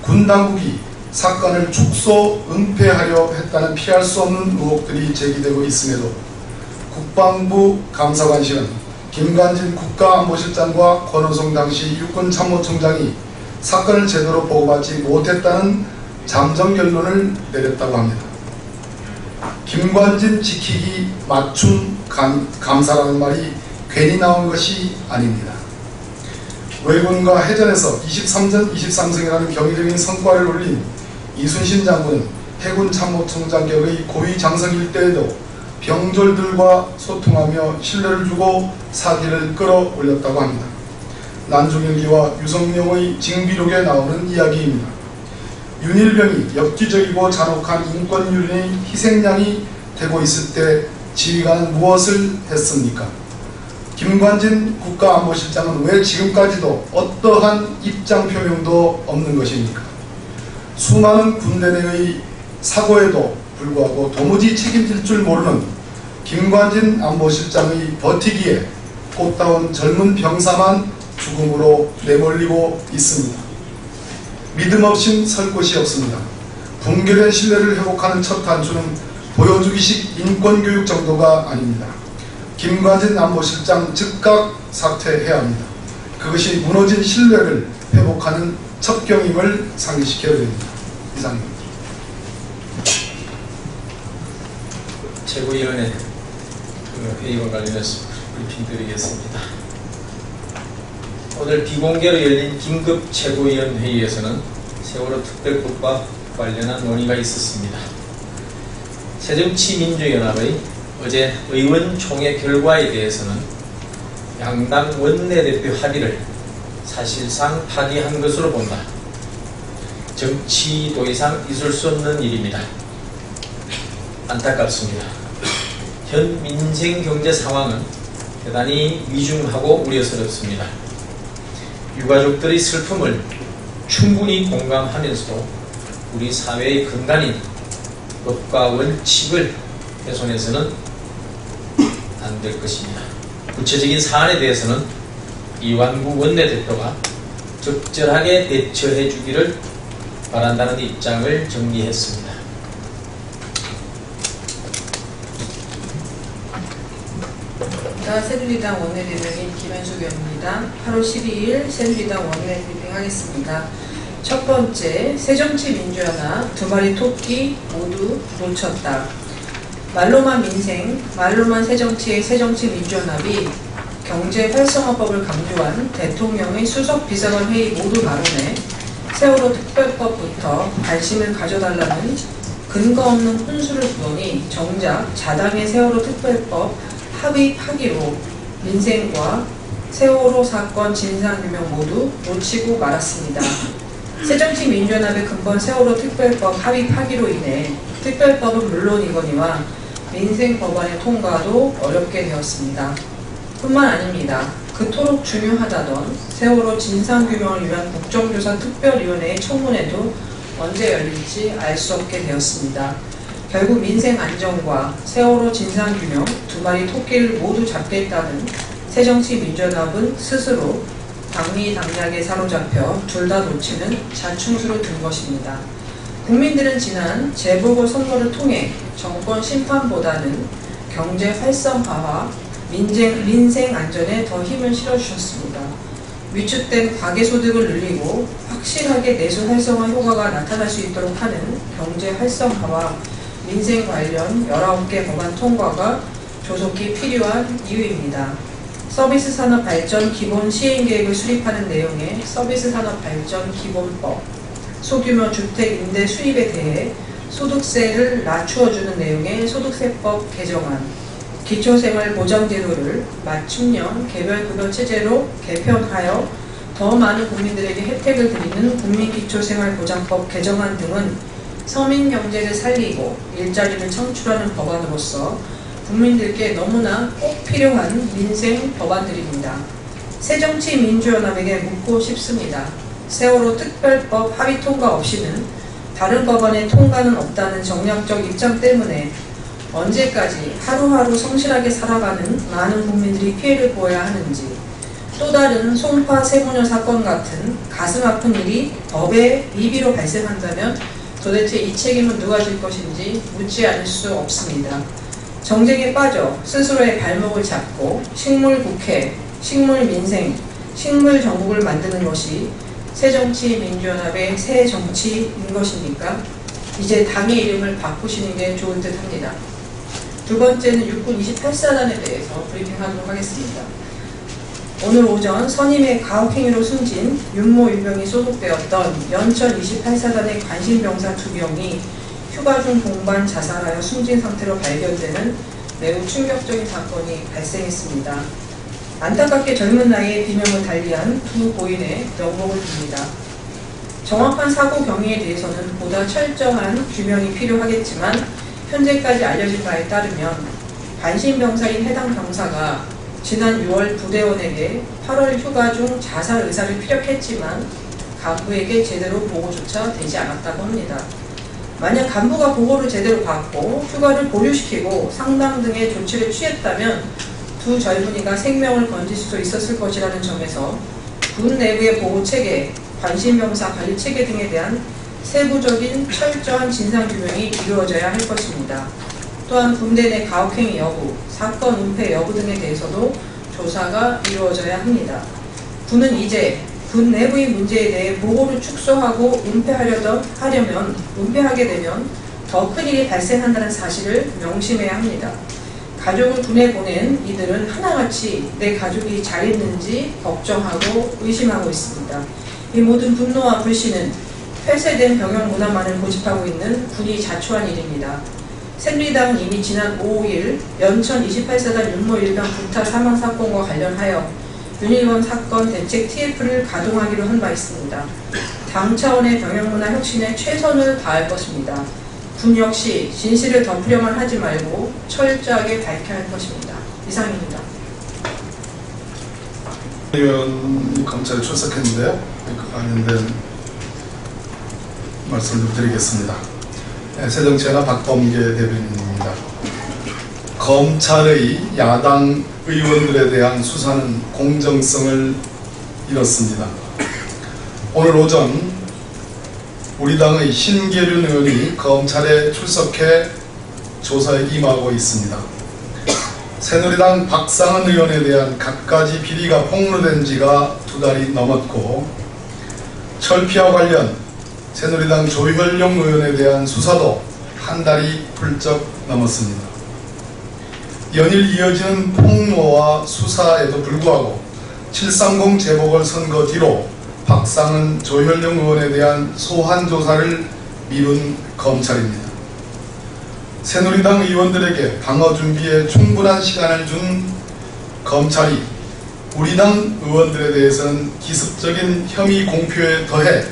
군 당국이 사건을 축소 은폐하려 했다는 피할 수 없는 의혹들이 제기되고 있음에도 국방부 감사관실은 김관진 국가안보실장과 권오송 당시 육군참모총장이 사건을 제대로 보고받지 못했다는 잠정 결론을 내렸다고 합니다. 김관진 지키기 맞춤 감사라는 말이 괜히 나온 것이 아닙니다. 왜군과 해전에서 23전 23승이라는 경이적인 성과를 올린 이순신 장군은 해군 참모총장격의 고위 장성일 때에도 병졸들과 소통하며 신뢰를 주고 사기를 끌어올렸다고 합니다. 난중일기와 유성룡의 징비록에 나오는 이야기입니다. 윤일병이 엽기적이고 잔혹한 인권유린의 희생양이 되고 있을 때 지휘관은 무엇을 했습니까? 김관진 국가안보실장은 왜 지금까지도 어떠한 입장 표명도 없는 것입니까? 수많은 군대 내의 사고에도 불구하고 도무지 책임질 줄 모르는 김관진 안보실장의 버티기에 꽃다운 젊은 병사만 죽음으로 내몰리고 있습니다. 믿음 없인 설 곳이 없습니다. 붕괴된 신뢰를 회복하는 첫 단추는 보여주기식 인권교육 정도가 아닙니다. 김관진 안보실장 즉각 사퇴해야 합니다. 그것이 무너진 신뢰를 회복하는 첩경임을 상기시켜야 됩니다. 이상입니다. 최고위원회 회의와 관련해서 브리핑 드리겠습니다. 오늘 비공개로 열린 긴급 최고위원 회의에서는 세월호 특별법과 관련한 논의가 있었습니다. 새정치민주연합의 어제 의원총회 결과에 대해서는 양당 원내대표 합의를 사실상 파기한 것으로 본다. 정치도 이상 있을 수 없는 일입니다. 안타깝습니다. 현 민생 경제 상황은 대단히 위중하고 우려스럽습니다. 유가족들의 슬픔을 충분히 공감하면서도 우리 사회의 근간인 법과 원칙을 훼손해서는 안 될 것입니다. 구체적인 사안에 대해서는 이완구 원내대표가 적절하게 대처해 주기를 바란다는 입장을 정리했습니다. 새누리당 원내대변인 김현숙 의원입니다. 8월 12일 새누리당 원내 브리핑하겠습니다. 첫 번째, 새정치민주연합 두 마리 토끼 모두 놓쳤다. 말로만 민생, 말로만 새정치의 새정치민주연합이 경제활성화법을 강조한 대통령의 수석비서관 회의 모두 발언에 세월호 특별법부터 관심을 가져달라는 근거 없는 혼수를 부으니 정작 자당의 세월호 특별법 합의 파기로 민생과 세월호 사건 진상규명 모두 놓치고 말았습니다. 새정치민주연합의 근본 세월호 특별법 합의 파기로 인해 특별법은 물론이거니와 민생법안의 통과도 어렵게 되었습니다. 뿐만 아닙니다. 그토록 중요하다던 세월호 진상규명을 위한 국정조사 특별위원회의 청문회도 언제 열릴지 알 수 없게 되었습니다. 결국 민생 안정과 세월호 진상규명 두 마리 토끼를 모두 잡겠다는 새정치민주연합은 스스로 당리당략에 사로잡혀 둘 다 놓치는 자충수로 든 것입니다. 국민들은 지난 재보궐선거를 통해 정권 심판보다는 경제 활성화와 민생 안전에 더 힘을 실어주셨습니다. 위축된 가계소득을 늘리고 확실하게 내수 활성화 효과가 나타날 수 있도록 하는 경제 활성화와 민생 관련 19개 법안 통과가 조속히 필요한 이유입니다. 서비스 산업 발전 기본 시행 계획을 수립하는 내용의 서비스 산업 발전 기본법, 소규모 주택 임대 수입에 대해 소득세를 낮추어주는 내용의 소득세법 개정안, 기초생활보장제도를 맞춤형 개별급여 체제로 개편하여 더 많은 국민들에게 혜택을 드리는 국민기초생활보장법 개정안 등은 서민경제를 살리고 일자리를 창출하는 법안으로서 국민들께 너무나 꼭 필요한 민생 법안들입니다. 새정치민주연합에게 묻고 싶습니다. 세월호 특별법 합의 통과 없이는 다른 법안의 통과는 없다는 정략적 입장 때문에 언제까지 하루하루 성실하게 살아가는 많은 국민들이 피해를 보아야 하는지, 또 다른 송파 세무녀 사건 같은 가슴 아픈 일이 법의 미비로 발생한다면 도대체 이 책임은 누가 질 것인지 묻지 않을 수 없습니다. 정쟁에 빠져 스스로의 발목을 잡고 식물국회, 식물민생, 식물정국을 만드는 것이 새정치민주연합의 새 정치인 것입니까? 이제 당의 이름을 바꾸시는 게 좋을 듯 합니다. 두 번째는 육군 28사단에 대해서 브리핑하도록 하겠습니다. 오늘 오전 선임의 가혹행위로 숨진 윤모 일병이 소속되었던 연천 28사단의 관심병사 2명이 휴가 중 동반 자살하여 숨진 상태로 발견되는 매우 충격적인 사건이 발생했습니다. 안타깝게 젊은 나이에 비명을 달리한 두 고인의 명복을 빕니다. 정확한 사고 경위에 대해서는 보다 철저한 규명이 필요하겠지만 현재까지 알려진 바에 따르면 관심병사인 해당 병사가 지난 6월 부대원에게 8월 휴가 중 자살 의사를 피력했지만 간부에게 제대로 보고조차 되지 않았다고 합니다. 만약 간부가 보고를 제대로 받고 휴가를 보류시키고 상담 등의 조치를 취했다면 두 젊은이가 생명을 건질 수도 있었을 것이라는 점에서 군 내부의 보호체계, 관심병사 관리체계 등에 대한 세부적인 철저한 진상규명이 이루어져야 할 것입니다. 또한 군대 내 가혹행위 여부, 사건 은폐 여부 등에 대해서도 조사가 이루어져야 합니다. 군은 이제 군 내부의 문제에 대해 보고를 축소하고 은폐하게 되면 더 큰 일이 발생한다는 사실을 명심해야 합니다. 가족을 군에 보낸 이들은 하나같이 내 가족이 잘 있는지 걱정하고 의심하고 있습니다. 이 모든 분노와 불신은 폐쇄된 병영 문화만을 고집하고 있는 군이 자초한 일입니다. 새누리당은 이미 지난 5일 연천 28사단 윤모 일병 구타 사망 사건과 관련하여 윤일원 사건 대책 TF를 가동하기로 한 바 있습니다. 당 차원의 병영문화 혁신에 최선을 다할 것입니다. 군 역시 진실을 덮으려만 하지 말고 철저하게 밝혀야 할 것입니다. 이상입니다. 의원이 검찰에 출석했는데요. 그 관련된 말씀을 좀 드리겠습니다. 새정치연합 박범계 대변인입니다. 검찰의 야당 의원들에 대한 수사는 공정성을 잃었습니다. 오늘 오전 우리 당의 신계륜 의원이 검찰에 출석해 조사에 임하고 있습니다. 새누리당 박상은 의원에 대한 갖가지 비리가 폭로된 지가 2달이 넘었고, 철피와 관련 새누리당 조혈용 의원에 대한 수사도 1달이 훌쩍 넘었습니다. 연일 이어지는 폭로와 수사에도 불구하고 730 재보궐선거 뒤로 박상은 조혈용 의원에 대한 소환 조사를 미룬 검찰입니다. 새누리당 의원들에게 방어 준비에 충분한 시간을 준 검찰이 우리 당 의원들에 대해서는 기습적인 혐의 공표에 더해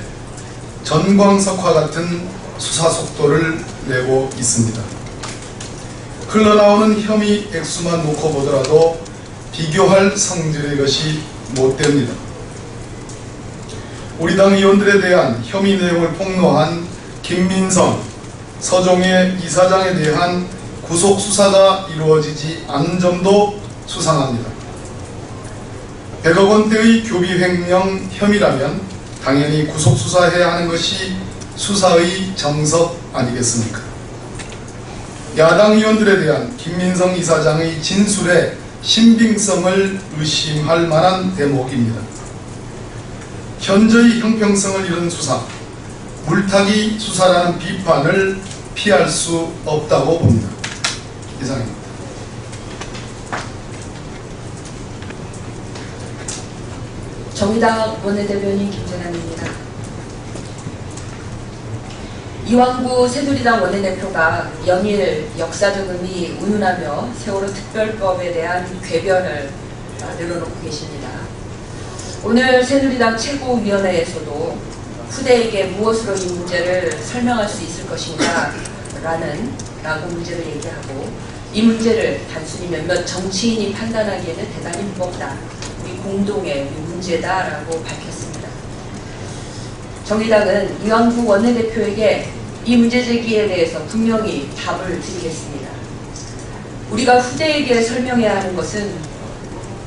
전광석화 같은 수사 속도를 내고 있습니다. 흘러나오는 혐의 액수만 놓고 보더라도 비교할 성질의 것이 못됩니다. 우리 당 의원들에 대한 혐의 내용을 폭로한 김민성, 서종의 이사장에 대한 구속수사가 이루어지지 않은 점도 수상합니다. 100억 원대의 교비 횡령 혐의라면 당연히 구속수사해야 하는 것이 수사의 정석 아니겠습니까? 야당 의원들에 대한 김민성 이사장의 진술의 신빙성을 의심할 만한 대목입니다. 현저히 형평성을 잃은 수사, 물타기 수사라는 비판을 피할 수 없다고 봅니다. 이상입니다. 정의당 원내대변인 김재남입니다. 이완구 새누리당 원내대표가 연일 역사적 의미 운운하며 세월호 특별법에 대한 궤변을 내려놓고 계십니다. 오늘 새누리당 최고위원회에서도 후대에게 무엇으로 이 문제를 설명할 수 있을 것인가 라고 문제를 얘기하고, 이 문제를 단순히 몇몇 정치인이 판단하기에는 대단히 무겁다, 우리 공동의 문제다라고 밝혔습니다. 정의당은 이완구 원내대표에게 이 문제 제기에 대해서 분명히 답을 드리겠습니다. 우리가 후대에게 설명해야 하는 것은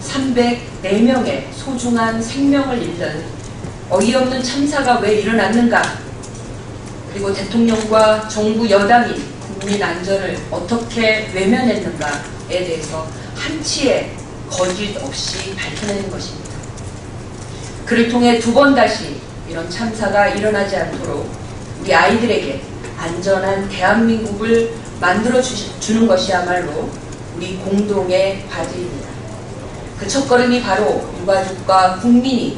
304명의 소중한 생명을 잃는 어이없는 참사가 왜 일어났는가, 그리고 대통령과 정부 여당이 국민 안전을 어떻게 외면했는가에 대해서 한치의 거짓 없이 밝혀내는 것입니다. 그를 통해 2번 다시 이런 참사가 일어나지 않도록 우리 아이들에게 안전한 대한민국을 주는 것이야말로 우리 공동의 과제입니다. 그 첫걸음이 바로 유가족과 국민이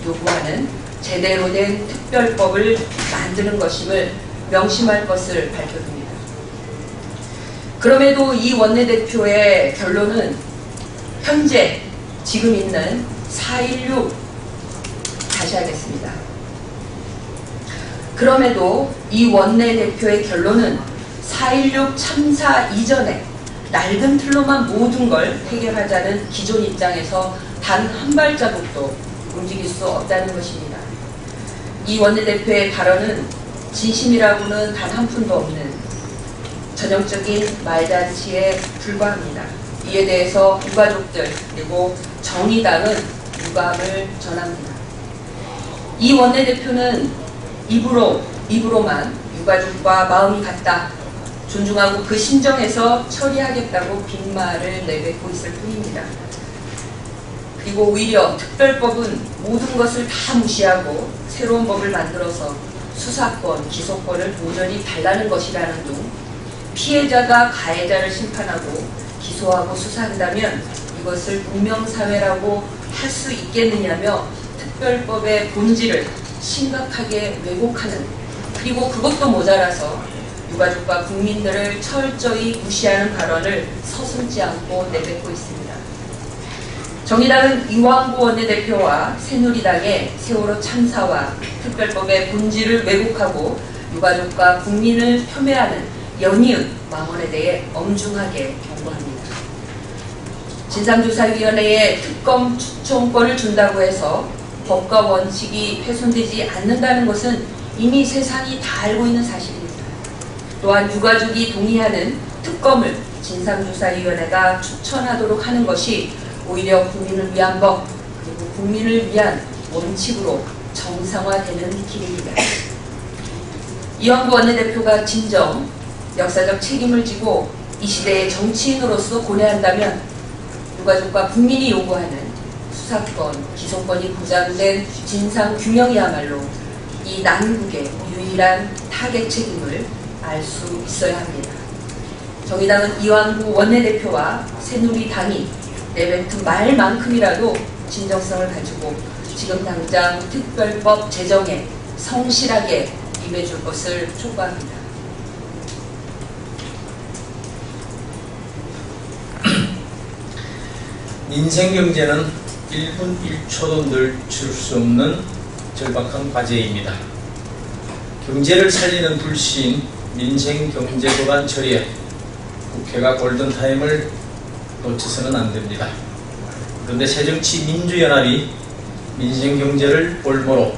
요구하는 제대로 된 특별법을 만드는 것임을 명심할 것을 밝혀둡니다. 그럼에도 이 원내대표의 결론은 현재 지금 있는 4.16 다시 하겠습니다. 그럼에도 이 원내대표의 결론은 4.16 참사 이전에 낡은 틀로만 모든 걸 해결하자는 기존 입장에서 단 한 발자국도 움직일 수 없다는 것입니다. 이 원내대표의 발언은 진심이라고는 단 한 푼도 없는 전형적인 말잔치에 불과합니다. 이에 대해서 유가족들 그리고 정의당은 유감을 전합니다. 이 원내대표는 입으로만 유가족과 마음이 같다, 존중하고 그 심정에서 처리하겠다고 빈말을 내뱉고 있을 뿐입니다. 그리고 오히려 특별법은 모든 것을 다 무시하고 새로운 법을 만들어서 수사권, 기소권을 온전히 달라는 것이라는 둥, 피해자가 가해자를 심판하고 기소하고 수사한다면 이것을 문명사회라고 할 수 있겠느냐며 특별법의 본질을 심각하게 왜곡하는, 그리고 그것도 모자라서 유가족과 국민들을 철저히 무시하는 발언을 서슴지 않고 내뱉고 있습니다. 정의당은 이완구 원내대표와 새누리당의 세월호 참사와 특별법의 본질을 왜곡하고 유가족과 국민을 폄훼하는 연이은 망언에 대해 엄중하게 경고합니다. 진상조사위원회에 특검 추천권을 준다고 해서 법과 원칙이 훼손되지 않는다는 것은 이미 세상이 다 알고 있는 사실입니다. 또한 유가족이 동의하는 특검을 진상조사위원회가 추천하도록 하는 것이 오히려 국민을 위한 법, 그리고 국민을 위한 원칙으로 정상화되는 길입니다. 이완구 원내대표가 진정 역사적 책임을 지고 이 시대의 정치인으로서 고뇌한다면 유가족과 국민이 요구하는 수사권, 기소권이 보장된 진상규명이야말로 이 난국의 유일한 타겟 책임을 알 수 있어야 합니다. 정의당은 이완구 원내대표와 새누리당이 내뱉은 말만큼이라도 진정성을 가지고 지금 당장 특별법 제정에 성실하게 임해줄 것을 촉구합니다. 민생경제는 1분 1초도 늦출 수 없는 절박한 과제입니다. 경제를 살리는 불신 민생경제법안 처리에 국회가 골든타임을 놓쳐서는 안 됩니다. 그런데 새정치민주연합이 민생경제를 볼모로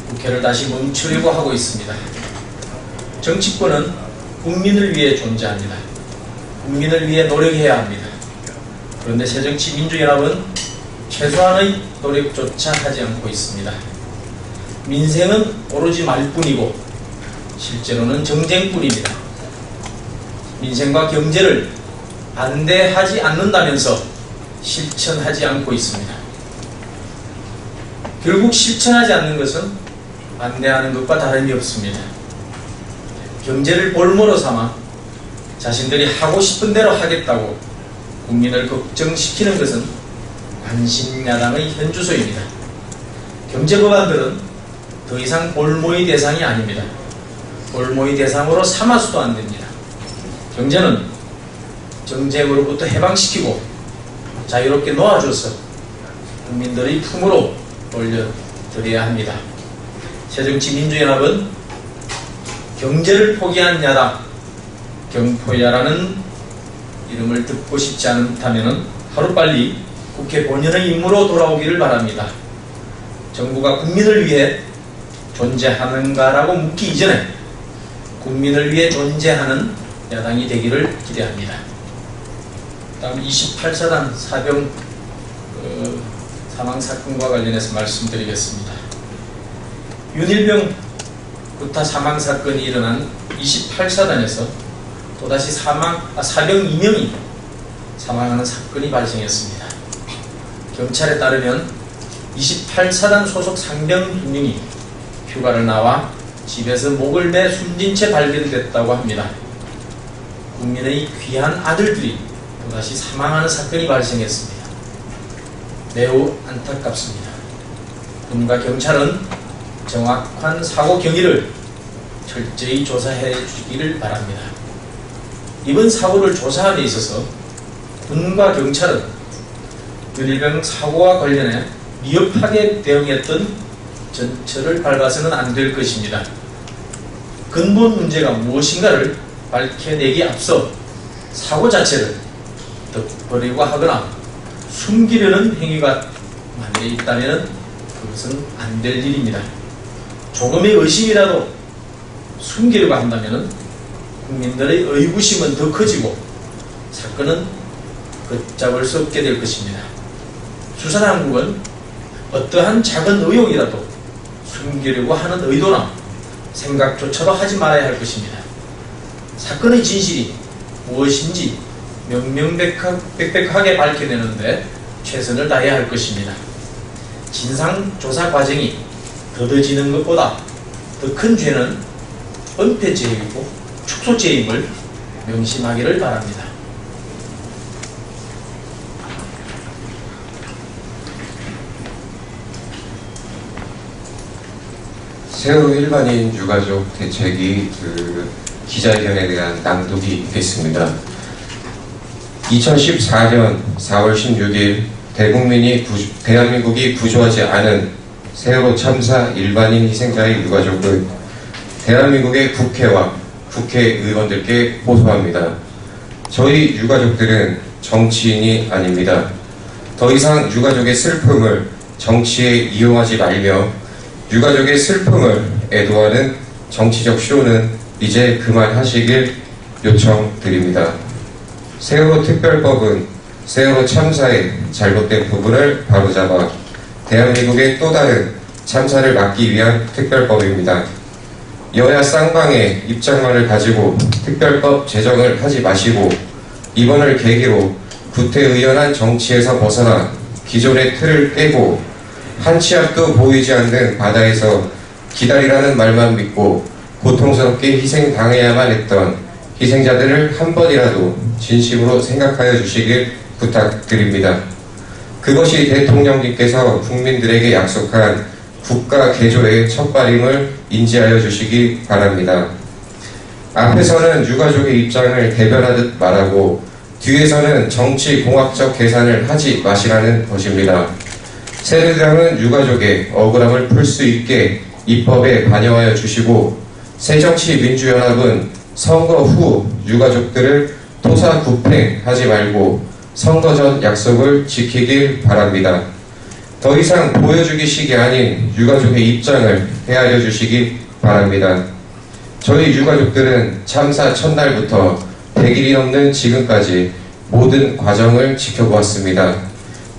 국회를 다시 멈추려고 하고 있습니다. 정치권은 국민을 위해 존재합니다. 국민을 위해 노력해야 합니다. 그런데 새정치민주연합은 최소한의 노력조차 하지 않고 있습니다. 민생은 오로지 말뿐이고 실제로는 정쟁뿐입니다. 민생과 경제를 반대하지 않는다면서 실천하지 않고 있습니다. 결국 실천하지 않는 것은 반대하는 것과 다름이 없습니다. 경제를 볼모로 삼아 자신들이 하고 싶은 대로 하겠다고 국민을 걱정시키는 것은 관심야당의 현주소입니다. 경제법안들은 더 이상 볼모의 대상이 아닙니다. 볼모의 대상으로 삼아서도 안 됩니다. 경제는 정쟁으로부터 해방시키고 자유롭게 놓아줘서 국민들의 품으로 올려드려야 합니다. 새정치민주연합은 경제를 포기한 야당, 경포야라는 이름을 듣고 싶지 않다면 하루빨리 국회 본연의 임무로 돌아오기를 바랍니다. 정부가 국민을 위해 존재하는가라고 묻기 이전에 국민을 위해 존재하는 야당이 되기를 기대합니다. 다음 28사단 사병 사망사건과 관련해서 말씀드리겠습니다. 윤일병 구타 사망사건이 일어난 28사단에서 또다시 사병 2명이 사망하는 사건이 발생했습니다. 경찰에 따르면 28사단 소속 상병 2명이 휴가를 나와 집에서 목을 매 숨진 채 발견됐다고 합니다. 국민의 귀한 아들들이 또다시 사망하는 사건이 발생했습니다. 매우 안타깝습니다. 군과 경찰은 정확한 사고 경위를 철저히 조사해 주기를 바랍니다. 이번 사고를 조사함에 있어서 군과 경찰은 유리병 사고와 관련해 미흡하게 대응했던 전철을 밟아서는 안 될 것입니다. 근본 문제가 무엇인가를 밝혀내기 앞서 사고 자체를 덮으려고 하거나 숨기려는 행위가 만약에 있다면 그것은 안 될 일입니다. 조금의 의심이라도 숨기려고 한다면 국민들의 의구심은 더 커지고 사건은 걷잡을 수 없게 될 것입니다. 수사당국은 어떠한 작은 의혹이라도 숨기려고 하는 의도나 생각조차도 하지 말아야 할 것입니다. 사건의 진실이 무엇인지 명명백백하게 밝혀내는데 최선을 다해야 할 것입니다. 진상조사 과정이 더뎌지는 것보다 더 큰 죄는 은폐죄이고 축소죄임을 명심하기를 바랍니다. 세월호 일반인 유가족 대책위 기자회견에 대한 낭독이 있겠습니다. 2014년 4월 16일 대한민국이 구조하지 않은 세월호 참사 일반인 희생자의 유가족은 대한민국의 국회와 국회의원들께 호소합니다. 저희 유가족들은 정치인이 아닙니다. 더 이상 유가족의 슬픔을 정치에 이용하지 말며 유가족의 슬픔을 애도하는 정치적 쇼는 이제 그만하시길 요청드립니다. 세월호 특별법은 세월호 참사의 잘못된 부분을 바로잡아 대한민국의 또 다른 참사를 막기 위한 특별법입니다. 여야 쌍방의 입장만을 가지고 특별법 제정을 하지 마시고 이번을 계기로 구태의연한 정치에서 벗어나 기존의 틀을 깨고 한 치 앞도 보이지 않는 바다에서 기다리라는 말만 믿고 고통스럽게 희생당해야만 했던 희생자들을 한 번이라도 진심으로 생각하여 주시길 부탁드립니다. 그것이 대통령님께서 국민들에게 약속한 국가 개조의 첫발임을 인지하여 주시기 바랍니다. 앞에서는 유가족의 입장을 대변하듯 말하고 뒤에서는 정치공학적 계산을 하지 마시라는 것입니다. 새누리당은 유가족의 억울함을 풀 수 있게 입법에 반영하여 주시고 새정치민주연합은 선거 후 유가족들을 토사구팽하지 말고 선거 전 약속을 지키길 바랍니다. 더 이상 보여주기식이 아닌 유가족의 입장을 헤아려 주시기 바랍니다. 저희 유가족들은 참사 첫날부터 100일이 넘는 지금까지 모든 과정을 지켜보았습니다.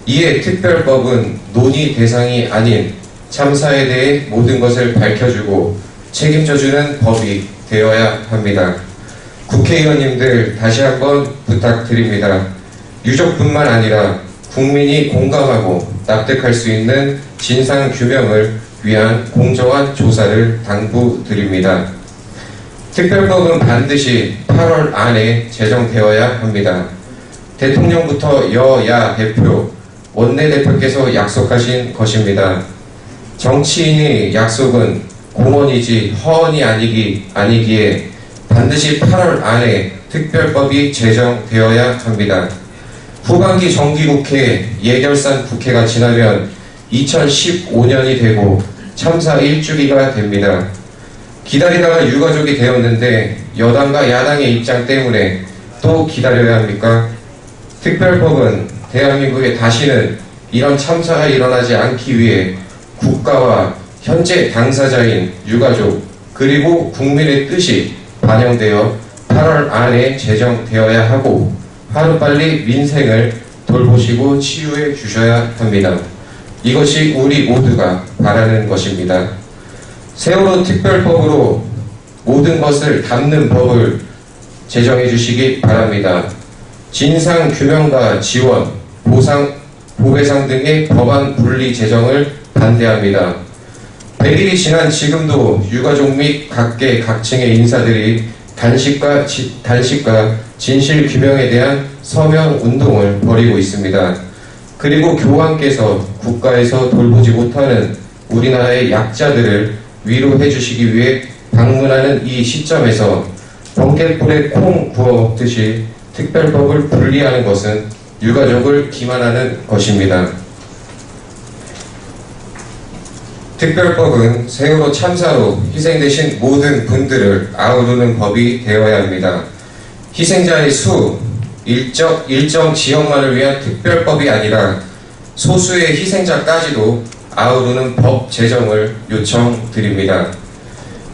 이에 특별법은 논의 대상이 아닌 참사에 대해 모든 것을 밝혀주고 책임져주는 법이 되어야 합니다. 국회의원님들 다시 한번 부탁드립니다. 유족뿐만 아니라 국민이 공감하고 납득할 수 있는 진상규명을 위한 공정한 조사를 당부드립니다. 특별법은 반드시 8월 안에 제정되어야 합니다. 대통령부터 여야 대표, 원내대표께서 약속하신 것입니다. 정치인의 약속은 공언이지 허언이 아니기에 반드시 8월 안에 특별법이 제정되어야 합니다. 후반기 정기국회 예결산 국회가 지나면 2015년이 되고 참사 1주기가 됩니다. 기다리다가 유가족이 되었는데 여당과 야당의 입장 때문에 또 기다려야 합니까? 특별법은 대한민국에 다시는 이런 참사가 일어나지 않기 위해 국가와 현재 당사자인 유가족 그리고 국민의 뜻이 반영되어 8월 안에 제정되어야 하고 하루빨리 민생을 돌보시고 치유해 주셔야 합니다. 이것이 우리 모두가 바라는 것입니다. 세월호 특별법으로 모든 것을 담는 법을 제정해 주시기 바랍니다. 진상 규명과 지원, 보상, 보배상 등의 법안 분리 제정을 반대합니다. 100일이 지난 지금도 유가족 및 각계 각층의 인사들이 단식과 진실 규명에 대한 서명 운동을 벌이고 있습니다. 그리고 교황께서 국가에서 돌보지 못하는 우리나라의 약자들을 위로해 주시기 위해 방문하는 이 시점에서 번갯불에 콩 구워 먹듯이 특별법을 분리하는 것은 유가족을 기만하는 것입니다. 특별법은 세월호 참사로 희생되신 모든 분들을 아우르는 법이 되어야 합니다. 희생자의 수, 일정 지역만을 위한 특별법이 아니라 소수의 희생자까지도 아우르는 법 제정을 요청드립니다.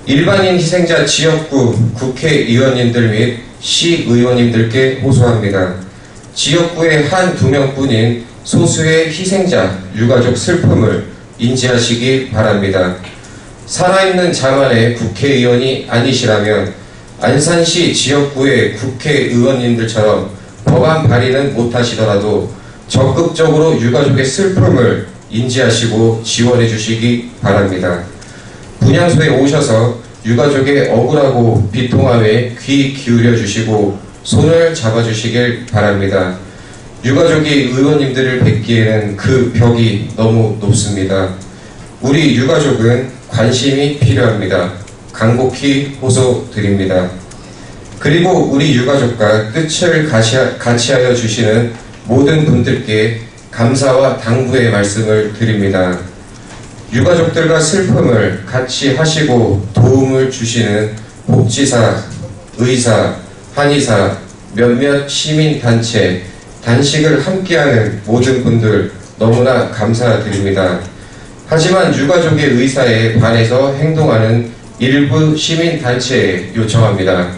일반인 희생자 지역구 국회의원님들 및 시의원님들께 호소합니다. 지역구의 한두 명뿐인 소수의 희생자 유가족 슬픔을 인지하시기 바랍니다. 살아있는 자만의 국회의원이 아니시라면 안산시 지역구의 국회의원님들처럼 법안 발의는 못하시더라도 적극적으로 유가족의 슬픔을 인지하시고 지원해 주시기 바랍니다. 분향소에 오셔서 유가족의 억울하고 비통함에 귀 기울여 주시고 손을 잡아 주시길 바랍니다. 유가족이 의원님들을 뵙기에는 그 벽이 너무 높습니다. 우리 유가족은 관심이 필요합니다. 간곡히 호소드립니다. 그리고 우리 유가족과 끝을 같이하여 주시는 모든 분들께 감사와 당부의 말씀을 드립니다. 유가족들과 슬픔을 같이 하시고 도움을 주시는 복지사, 의사, 한의사, 몇몇 시민단체, 단식을 함께하는 모든 분들 너무나 감사드립니다. 하지만 유가족의 의사에 반해서 행동하는 일부 시민단체에 요청합니다.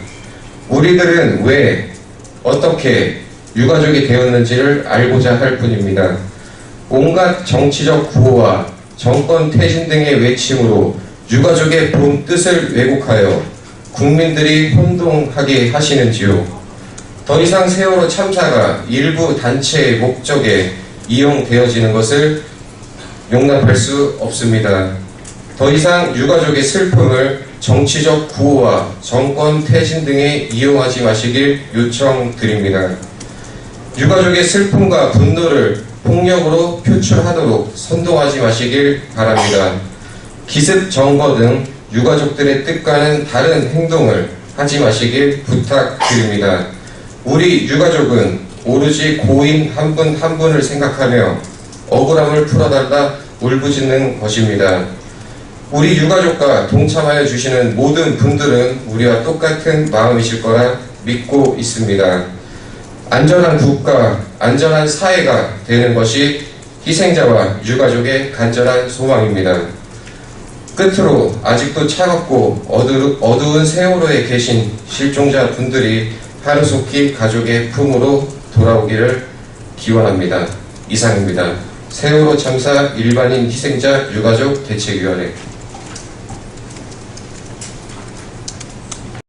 우리들은 왜, 어떻게 유가족이 되었는지를 알고자 할 뿐입니다. 온갖 정치적 구호와 정권 퇴진 등의 외침으로 유가족의 본 뜻을 왜곡하여 국민들이 혼동하게 하시는지요. 더 이상 세월호 참사가 일부 단체의 목적에 이용되어지는 것을 용납할 수 없습니다. 더 이상 유가족의 슬픔을 정치적 구호와 정권 퇴진 등에 이용하지 마시길 요청드립니다. 유가족의 슬픔과 분노를 폭력으로 표출하도록 선동하지 마시길 바랍니다. 기습 정거 등 유가족들의 뜻과는 다른 행동을 하지 마시길 부탁드립니다. 우리 유가족은 오로지 고인 한 분 한 분을 생각하며 억울함을 풀어달라 울부짖는 것입니다. 우리 유가족과 동참하여 주시는 모든 분들은 우리와 똑같은 마음이실 거라 믿고 있습니다. 안전한 국가, 안전한 사회가 되는 것이 희생자와 유가족의 간절한 소망입니다. 끝으로 아직도 차갑고 어두운 세월호에 계신 실종자 분들이 하루속히 가족의 품으로 돌아오기를 기원합니다. 이상입니다. 세월호 참사 일반인 희생자 유가족 대책위원회